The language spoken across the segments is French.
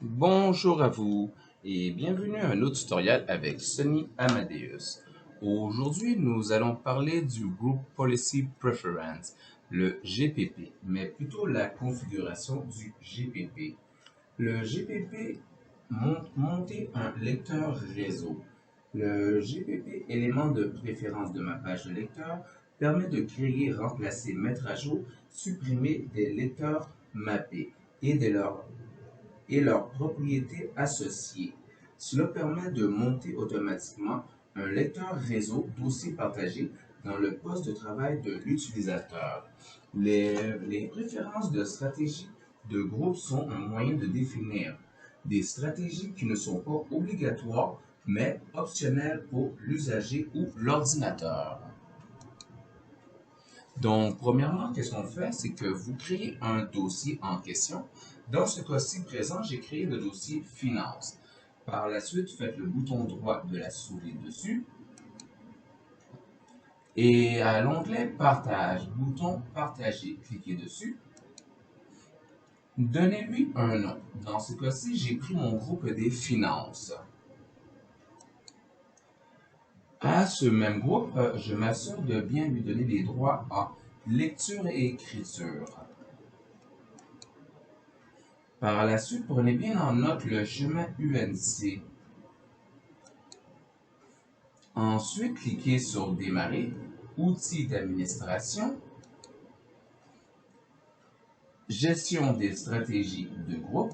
Bonjour à vous et bienvenue à un autre tutoriel avec Sonny Amadeus. Aujourd'hui, nous allons parler du Group Policy Preference, le GPP, mais plutôt la configuration du GPP. Le GPP monter un lecteur réseau. Le GPP, élément de préférence de ma page de lecteur, permet de créer, remplacer, mettre à jour, supprimer des lecteurs mappés et leurs propriétés associées. Cela permet de monter automatiquement un lecteur réseau dossier partagé dans le poste de travail de l'utilisateur. Les préférences de stratégie de groupe sont un moyen de définir des stratégies qui ne sont pas obligatoires mais optionnelles pour l'usager ou l'ordinateur. Donc, premièrement, qu'est-ce qu'on fait? C'est que vous créez un dossier en question. Dans ce cas-ci présent, j'ai créé le dossier Finance. Par la suite, faites le bouton droit de la souris dessus. Et à l'onglet Partage, bouton Partager, cliquez dessus. Donnez-lui un nom. Dans ce cas-ci, j'ai pris mon groupe des finances. À ce même groupe, je m'assure de bien lui donner les droits à lecture et écriture. Par la suite, prenez bien en note le chemin UNC. Ensuite, cliquez sur Démarrer, Outils d'administration, Gestion des stratégies de groupe.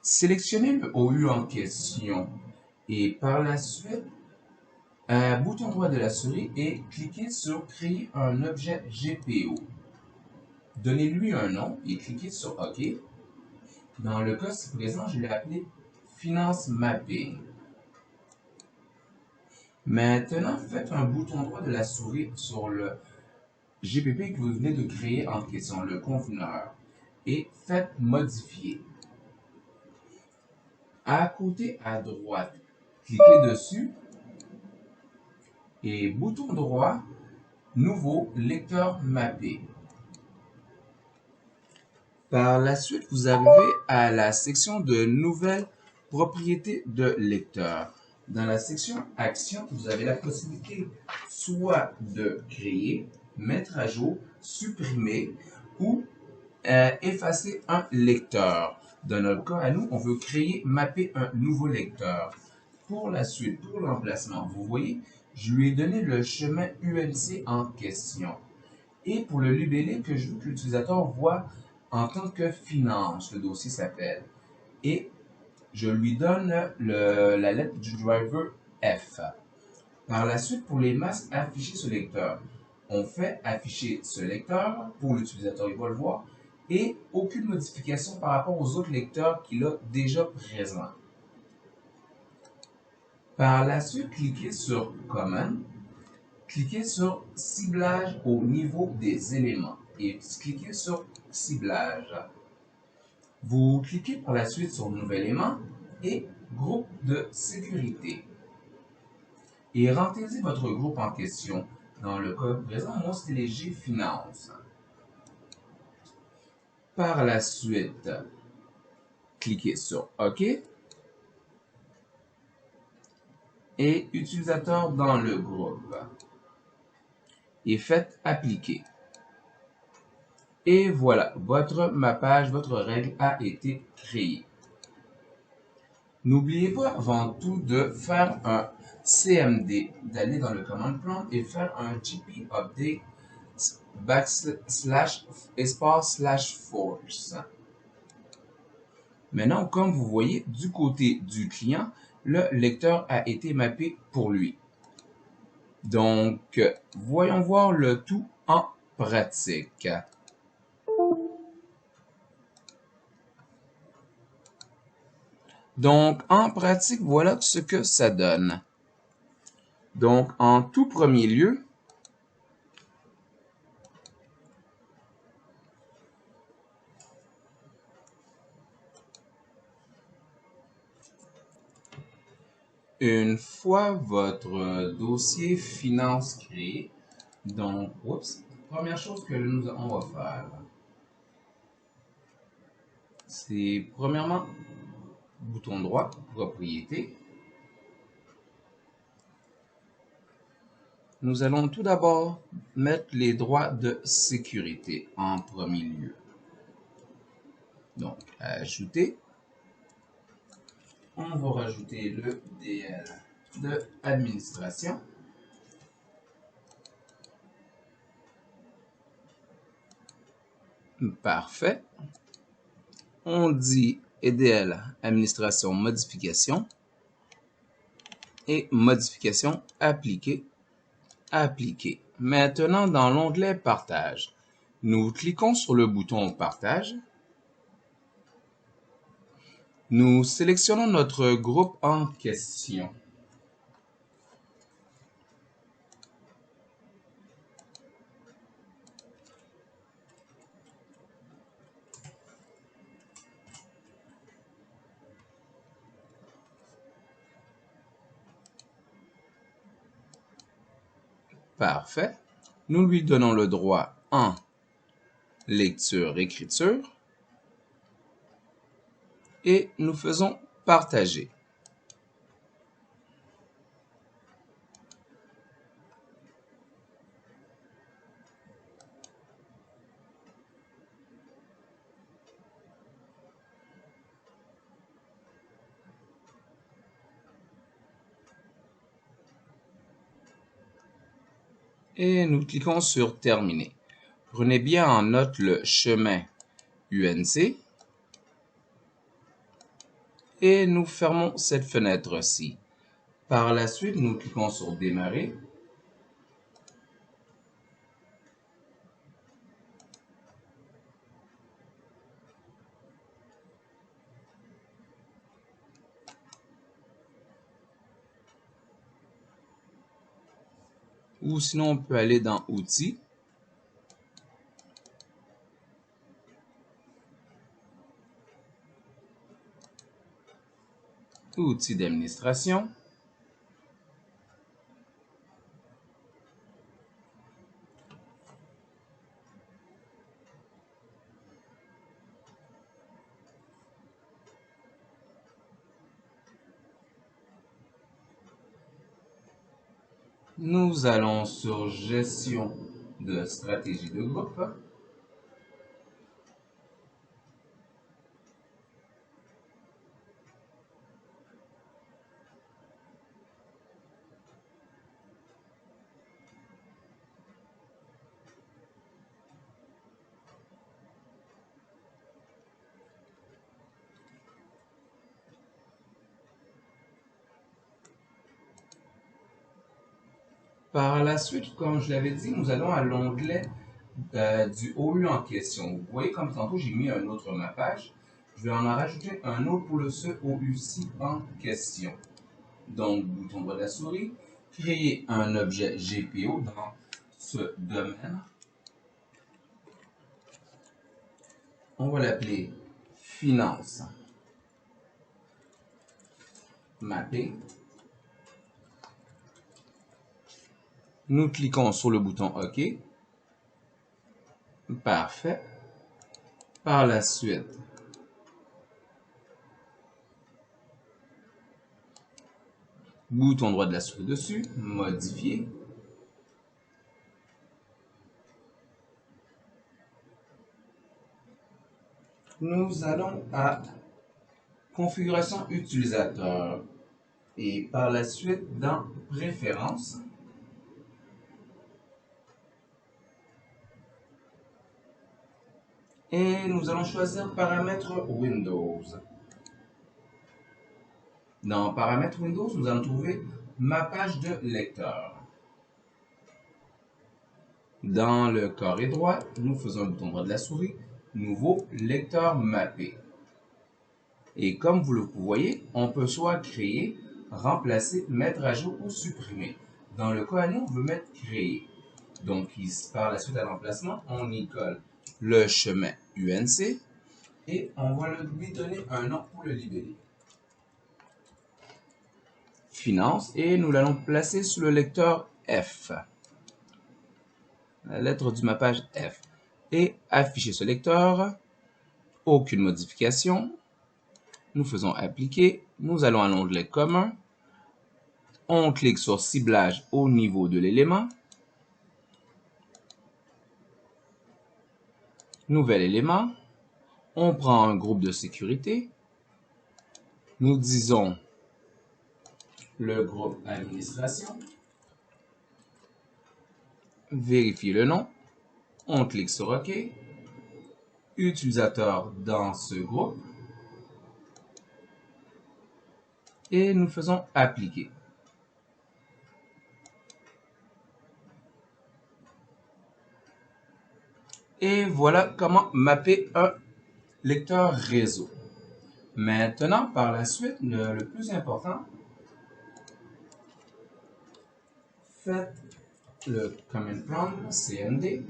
Sélectionnez le OU en question et par la suite, bouton droit de la souris et cliquez sur Créer un objet GPO. Donnez-lui un nom et cliquez sur OK. Dans le cas ci présent, je l'ai appelé Finance Mapping. Maintenant, faites un bouton droit de la souris sur le GPP que vous venez de créer en question, le conteneur, et faites modifier. À côté à droite, cliquez dessus et bouton droit, nouveau lecteur mappé. Par la suite, vous arrivez à la section de nouvelles propriétés de lecteur. Dans la section Action, vous avez la possibilité soit de créer, mettre à jour, supprimer ou effacer un lecteur. Dans notre cas, à nous, on veut créer, mapper un nouveau lecteur. Pour la suite, pour l'emplacement, vous voyez, je lui ai donné le chemin UNC en question. Et pour le libellé que je veux que l'utilisateur voit en tant que finance, le dossier s'appelle. Et je lui donne la lettre du driver F. Par la suite, pour les masques, afficher ce lecteur. On fait afficher ce lecteur pour l'utilisateur, il va le voir, et aucune modification par rapport aux autres lecteurs qu'il a déjà présents. Par la suite, cliquez sur Command, cliquez sur Ciblage au niveau des éléments et cliquez sur Ciblage. Vous cliquez par la suite sur Nouvel élément et Groupe de sécurité. Et rentrez votre groupe en question. Dans le cas présent, moi, c'était les G Finance. Par la suite, cliquez sur OK. Et utilisateur dans le groupe. Et faites appliquer. Et voilà, votre mappage, votre règle a été créée. N'oubliez pas avant tout de faire un CMD, d'aller dans le command prompt et faire un GP update /force. Maintenant, comme vous voyez, du côté du client, le lecteur a été mappé pour lui. Donc, voyons voir le tout en pratique. Donc, en pratique, voilà ce que ça donne. Donc, en tout premier lieu, une fois votre dossier finance créé, donc, première chose que on va faire, C'est premièrement, bouton droit, propriété. Nous allons tout d'abord mettre les droits de sécurité en premier lieu. Donc, ajouter. On va rajouter le DL de administration. Parfait. On dit EDL administration modification et modification appliquée. Appliquer. Maintenant, dans l'onglet partage, nous cliquons sur le bouton partage. Nous sélectionnons notre groupe en question. Parfait. Nous lui donnons le droit en lecture-écriture et nous faisons partager. Et nous cliquons sur terminer. Prenez bien en note le chemin UNC et nous fermons cette fenêtre-ci. Par la suite, nous cliquons sur démarrer. Ou sinon, on peut aller dans outils. Outils d'administration. Nous allons sur gestion de stratégie de groupe. Par la suite, comme je l'avais dit, nous allons à l'onglet du OU en question. Vous voyez, comme tantôt, j'ai mis un autre mappage. Je vais en rajouter un autre pour ce OU-ci en question. Donc, bouton droit de la souris, créer un objet GPO dans ce domaine. On va l'appeler finance mapping. Nous cliquons sur le bouton OK. Parfait. Par la suite, bouton droit de la souris dessus, modifier. Nous allons à configuration utilisateur et par la suite dans préférences. Et nous allons choisir paramètres Windows. Dans paramètres Windows, nous allons trouver mappage de lecteur. Dans le carré droit, nous faisons le bouton droit de la souris, nouveau lecteur mappé. Et comme vous le voyez, on peut soit créer, remplacer, mettre à jour ou supprimer. Dans le cas à nous, on veut mettre créer. Donc, par la suite à l'emplacement, on y colle le chemin UNC et on va lui donner un nom pour le libeller. Finance et nous l'allons placer sous le lecteur F. La lettre du mappage F. Et afficher ce lecteur aucune modification. Nous faisons appliquer. Nous allons à l'onglet commun. On clique sur ciblage au niveau de l'élément. Nouvel élément. On prend un groupe de sécurité. Nous disons le groupe administration. Vérifier le nom. On clique sur OK. Utilisateur dans ce groupe. Et nous faisons appliquer. Et voilà comment mapper un lecteur réseau. Maintenant, par la suite, le plus important, faites le command prompt cmd.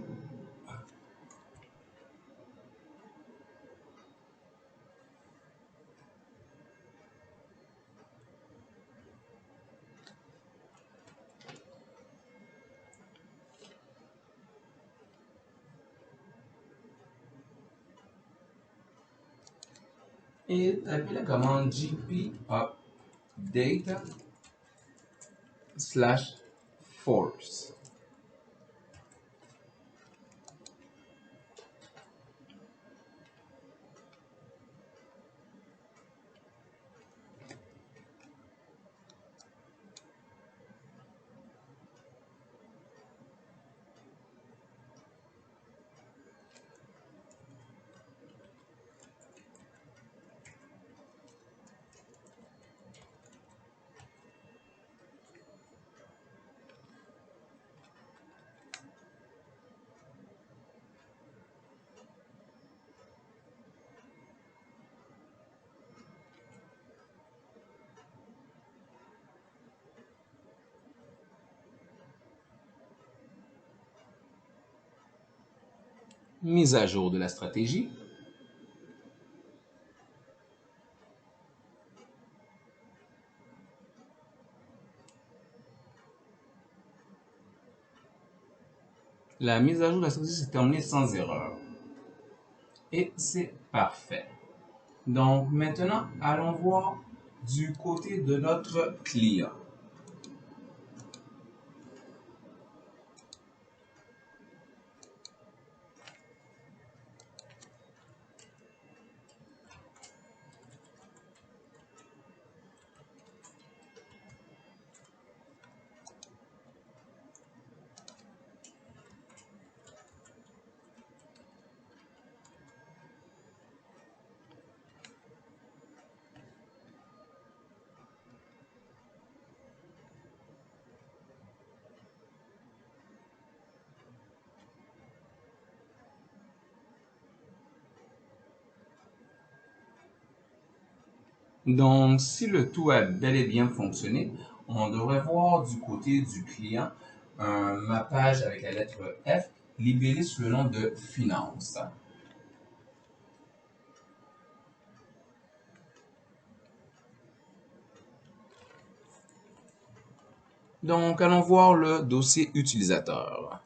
Et tapez la commande gp update /force. Mise à jour de la stratégie. La mise à jour de la stratégie s'est terminée sans erreur. Et c'est parfait. Donc maintenant, allons voir du côté de notre client. Donc, si le tout a bel et bien fonctionné, on devrait voir du côté du client un mappage avec la lettre F libellé sous le nom de finance. Donc, allons voir le dossier utilisateur.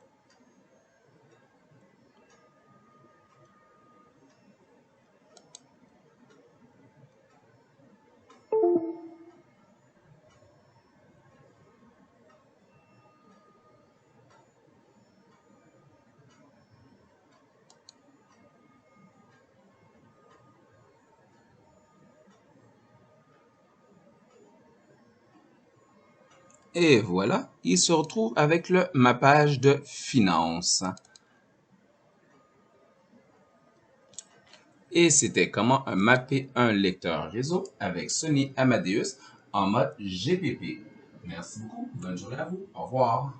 Et voilà, il se retrouve avec le mappage de finance. Et c'était comment mapper un lecteur réseau avec Sony Amadeus en mode GPP. Merci beaucoup, bonne journée à vous, au revoir.